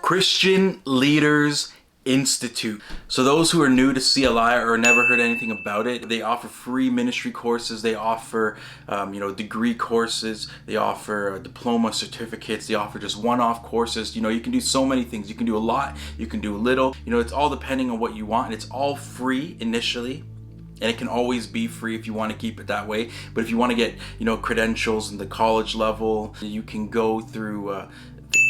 Christian Leaders Institute. So those who are new to CLI or never heard anything about it, they offer free ministry courses. They offer, degree courses. They offer diploma certificates. They offer just one-off courses. You can do so many things. You can do a lot. You can do a little. It's all depending on what you want, and it's all free initially. And it can always be free if you want to keep it that way. But if you want to get, credentials in the college level, you can go through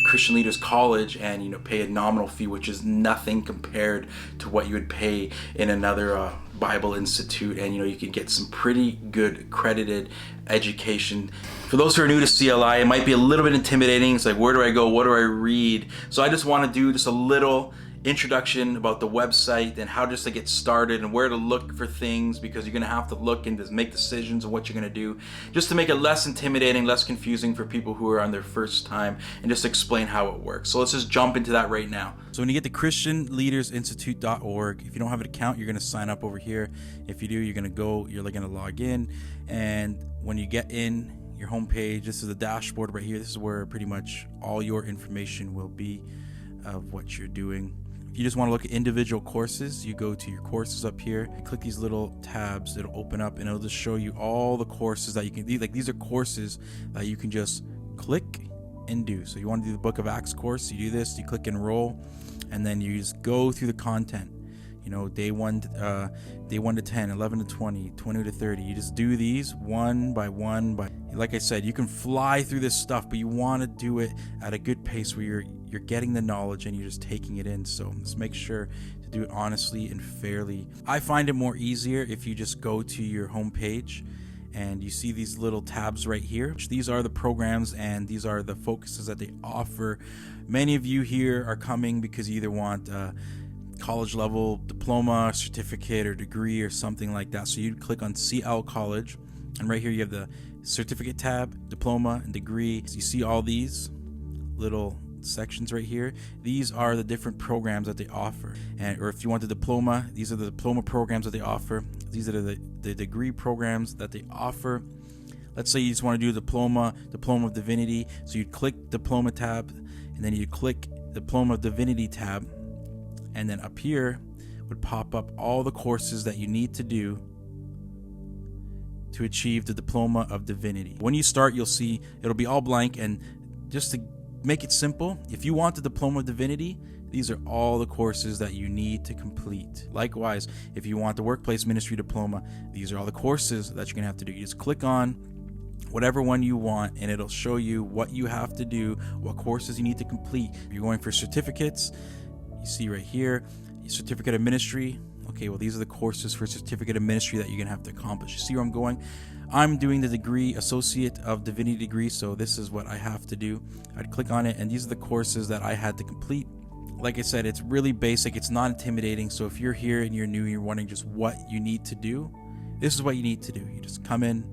Christian Leaders College and pay a nominal fee, which is nothing compared to what you would pay in another Bible institute, and you can get some pretty good accredited education. For those who are new to CLI, it might be a little bit intimidating. It's like, where do I go? What do I read? So I just want to do just a little introduction about the website and how just to get started and where to look for things, because you're going to have to look and just make decisions on what you're going to do, just to make it less intimidating, less confusing for people who are on their first time, and just explain how it works. So let's just jump into that right now. So when you get to christianleadersinstitute.org, if you don't have an account, you're going to sign up over here. If you do, you're going to log in, and when you get in your homepage, this is the dashboard right here. This is where pretty much all your information will be of what you're doing. If you just want to look at individual courses, you go to your courses up here, click these little tabs, it'll open up and it'll just show you all the courses that you can do. Like, these are courses that you can just click and do. So you want to do the Book of Acts course, you do this, you click enroll, and then you just go through the content. Day 1 to 10, 11 to 20, 20 to 30. You just do these one by one. Like I said, you can fly through this stuff, but you want to do it at a good pace where you're getting the knowledge and you're just taking it in. So just make sure to do it honestly and fairly. I find it more easier if you just go to your homepage and you see these little tabs right here. These are the programs and these are the focuses that they offer. Many of you here are coming because you either want college level diploma, certificate, or degree, or something like that. So you'd click on CL College, and right here you have the certificate tab, diploma, and degree. So you see all these little sections right here. These are the different programs that they offer. Or if you want the diploma, these are the diploma programs that they offer. These are the degree programs that they offer. Let's say you just want to do diploma of divinity. So you'd click diploma tab, and then you'd click diploma of divinity tab. And then up here would pop up all the courses that you need to do to achieve the Diploma of Divinity. When you start, you'll see it'll be all blank, and just to make it simple, if you want the Diploma of Divinity, these are all the courses that you need to complete. Likewise, if you want the Workplace Ministry Diploma, these are all the courses that you're going to have to do. You just click on whatever one you want, and it'll show you what you have to do, what courses you need to complete. If you're going for certificates, you see right here, certificate of ministry. Okay, well, these are the courses for certificate of ministry that you're going to have to accomplish. You see where I'm going? I'm doing the degree, Associate of Divinity degree, so this is what I have to do. I'd click on it, and these are the courses that I had to complete. Like I said, it's really basic. It's not intimidating. So if you're here and you're new, you're wondering just what you need to do, this is what you need to do. You just come in,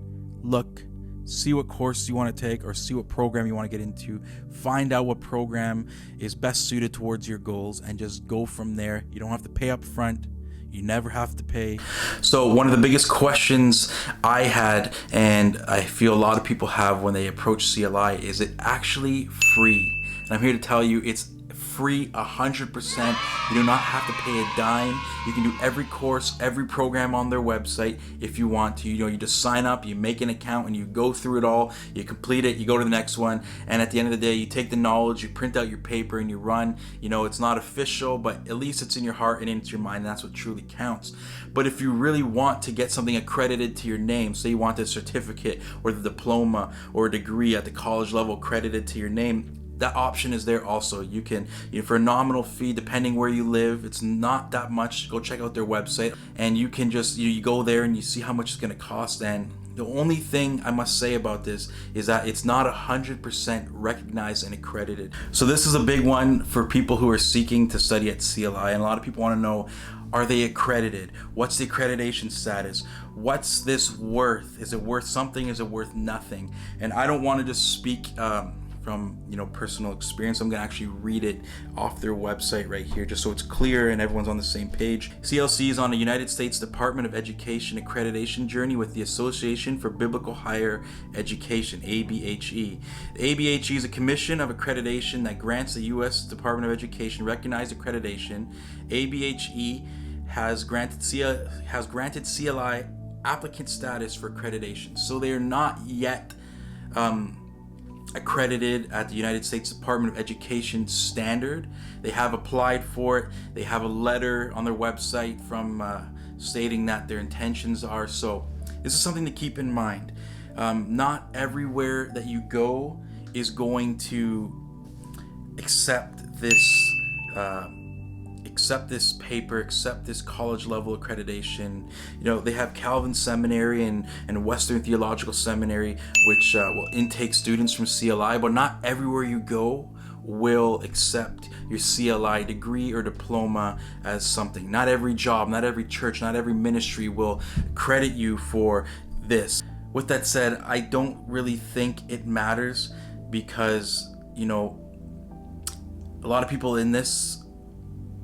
look, see what course you want to take, or see what program you want to get into, find out what program is best suited towards your goals, and just go from there. You don't have to pay up front. You never have to pay. So one of the biggest questions I had, and I feel a lot of people have when they approach CLI, is it actually free? And I'm here to tell you it's free 100%. You do not have to pay a dime. You can do every course, every program on their website if you want to. You just sign up, you make an account, and you go through it all. You complete it, you go to the next one, and at the end of the day, you take the knowledge, you print out your paper, and you run. It's not official, but at least it's in your heart and into your mind, and that's what truly counts. But if you really want to get something accredited to your name, say you want a certificate or the diploma or a degree at the college level accredited to your name, that option is there also. You can, for a nominal fee, depending where you live, it's not that much. Go check out their website, and you can just, you go there and you see how much it's going to cost. And the only thing I must say about this is that it's not 100% recognized and accredited. So this is a big one for people who are seeking to study at CLI, and a lot of people want to know, are they accredited? What's the accreditation status? What's this worth? Is it worth something? Is it worth nothing? And I don't want to just speak from, you know, personal experience. I'm gonna actually read it off their website right here, just so it's clear and everyone's on the same page. CLC is on a United States Department of Education accreditation journey with the Association for Biblical Higher Education, ABHE. The ABHE is a commission of accreditation that grants the U.S. Department of Education recognized accreditation. ABHE has granted CLI applicant status for accreditation. So they are not yet accredited at the United States Department of Education standard. They have applied for it. They have a letter on their website from stating that their intentions are. So this is something to keep in mind. Not everywhere that you go is going to accept this paper, accept this college level accreditation. You know, they have Calvin Seminary and Western Theological Seminary, which will intake students from CLI, but not everywhere you go will accept your CLI degree or diploma as something. Not every job, not every church, not every ministry will credit you for this. With that said, I don't really think it matters, because, you know, a lot of people in this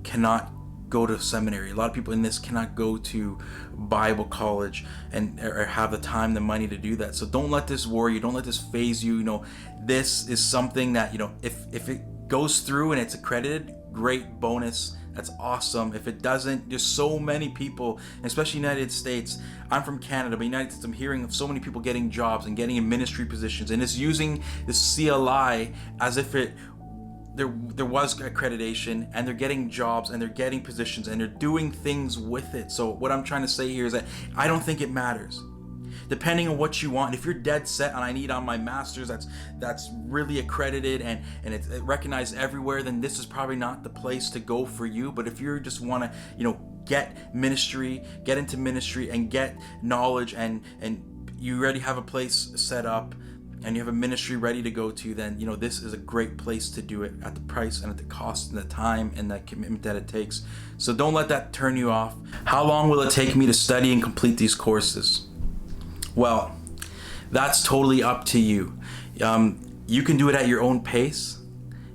cannot go to seminary. A lot of people in this cannot go to Bible college or have the time, the money to do that. So don't let this worry you. Don't let this phase you. You know, this is something that, you know, if it goes through and it's accredited, great, bonus. That's awesome. If it doesn't, there's so many people, especially United States. I'm from Canada, but United States, I'm hearing of so many people getting jobs and getting in ministry positions, and it's using the CLI as if there was accreditation, and they're getting jobs and they're getting positions and they're doing things with it. So what I'm trying to say here is that I don't think it matters. Depending on what you want, if you're dead set on I need on my master's that's really accredited and it's recognized everywhere, then this is probably not the place to go for you. But if you just want to, you know, get into ministry and get knowledge, and you already have a place set up and you have a ministry ready to go to, then, you know, this is a great place to do it at the price and at the cost and the time and the commitment that it takes. So don't let that turn you off. How long will it take me to study and complete these courses? Well, that's totally up to you. You can do it at your own pace.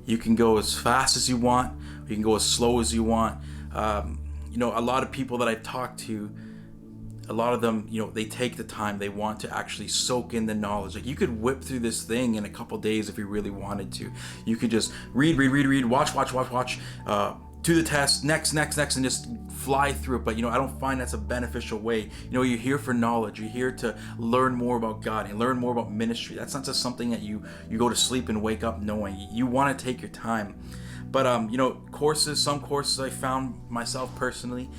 You can go as fast as you want. You can go as slow as you want. You know, a lot of people that I've talked to, a lot of them, you know, they take the time. They want to actually soak in the knowledge. Like, you could whip through this thing in a couple days if you really wanted to. You could just read, watch, to the test, next, and just fly through it. But, you know, I don't find that's a beneficial way. You know, you're here for knowledge. You're here to learn more about God and learn more about ministry. That's not just something that you go to sleep and wake up knowing. You want to take your time. But, you know, some courses I found myself personally,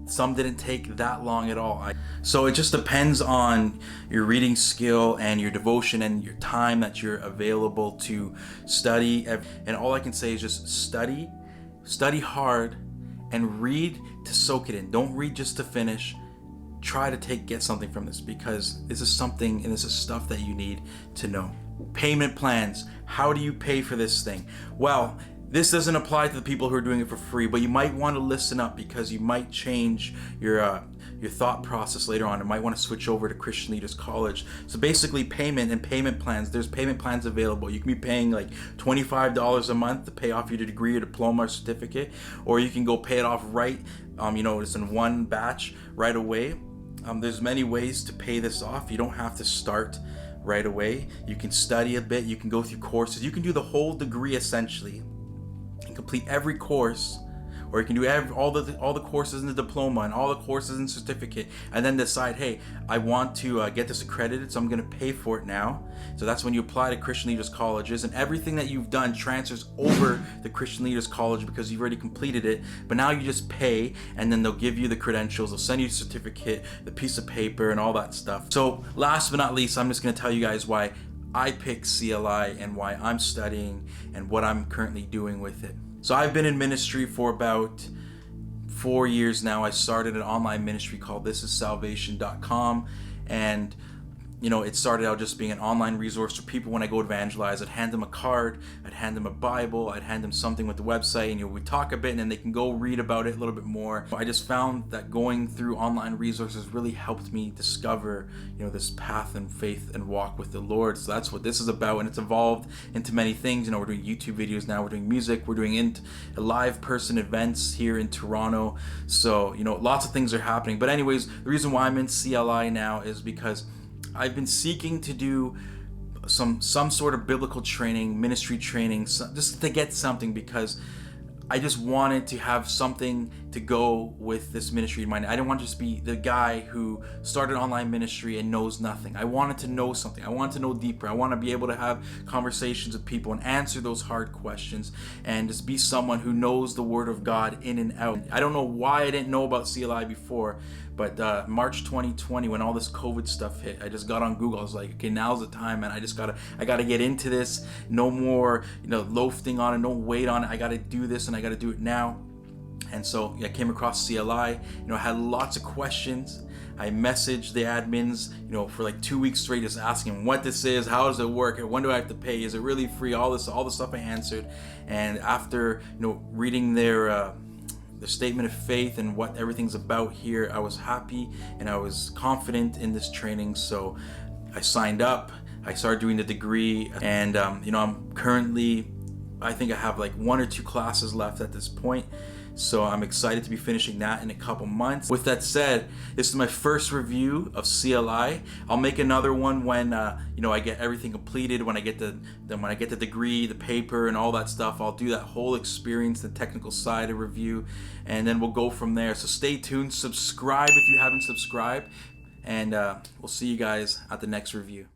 some didn't take that long at all. So it just depends on your reading skill and your devotion and your time that you're available to study. And all I can say is just study hard, and read to soak it in. Don't read just to finish. Try to get something from this, because this is something and this is stuff that you need to know. Payment plans. How do you pay for this thing? Well, this doesn't apply to the people who are doing it for free, but you might want to listen up, because you might change your thought process later on. You might want to switch over to Christian Leaders College. So basically, payment and payment plans. There's payment plans available. You can be paying like $25 a month to pay off your degree or diploma or certificate, or you can go pay it off right. You know, it's in one batch right away. There's many ways to pay this off. You don't have to start right away. You can study a bit. You can go through courses. You can do the whole degree essentially, and complete every course, or you can do all the courses in the diploma and all the courses in certificate, and then decide, hey, I want to get this accredited, so I'm going to pay for it now. So that's when you apply to Christian Leaders Colleges, and everything that you've done transfers over to Christian Leaders College because you've already completed it. But now you just pay, and then they'll give you the credentials, they'll send you the certificate, the piece of paper, and all that stuff. So last but not least, I'm just going to tell you guys why I picked CLI and why I'm studying and what I'm currently doing with it. So I've been in ministry for about 4 years now. I started an online ministry called thisissalvation.com, and it started out just being an online resource for people. When I go evangelize, I'd hand them a card, I'd hand them a Bible, I'd hand them something with the website, and we talk a bit, and then they can go read about it a little bit more. I just found that going through online resources really helped me discover, this path and faith and walk with the Lord. So that's what this is about, and it's evolved into many things. We're doing YouTube videos now, we're doing music, we're doing live person events here in Toronto. So, lots of things are happening. But anyways, the reason why I'm in CLI now is because I've been seeking to do some sort of biblical training, ministry training, just to get something, because I just wanted to have something to go with this ministry in mind. I didn't want to just be the guy who started online ministry and knows nothing. I wanted to know something. I wanted to know deeper. I want to be able to have conversations with people and answer those hard questions, and just be someone who knows the Word of God in and out. I don't know why I didn't know about CLI before, but March 2020, when all this COVID stuff hit, I just got on Google. I was like, okay, now's the time, man. I gotta get into this. No more, loafing on it. Don't wait on it. I gotta do this, and I gotta do it now. And so I came across CLI. I had lots of questions. I messaged the admins, for like 2 weeks straight, just asking what this is, how does it work, when do I have to pay, is it really free, all the stuff I answered. And after, reading their the statement of faith and what everything's about here, I was happy and I was confident in this training. So I signed up, I started doing the degree, and I'm currently, I think I have like 1 or 2 classes left at this point. So I'm excited to be finishing that in a couple months. With that said, this is my first review of CLI. I'll make another one when I get everything completed, when I get the degree, the paper, and all that stuff. I'll do that whole experience, the technical side of review, and then we'll go from there. So stay tuned, subscribe if you haven't subscribed, and we'll see you guys at the next review.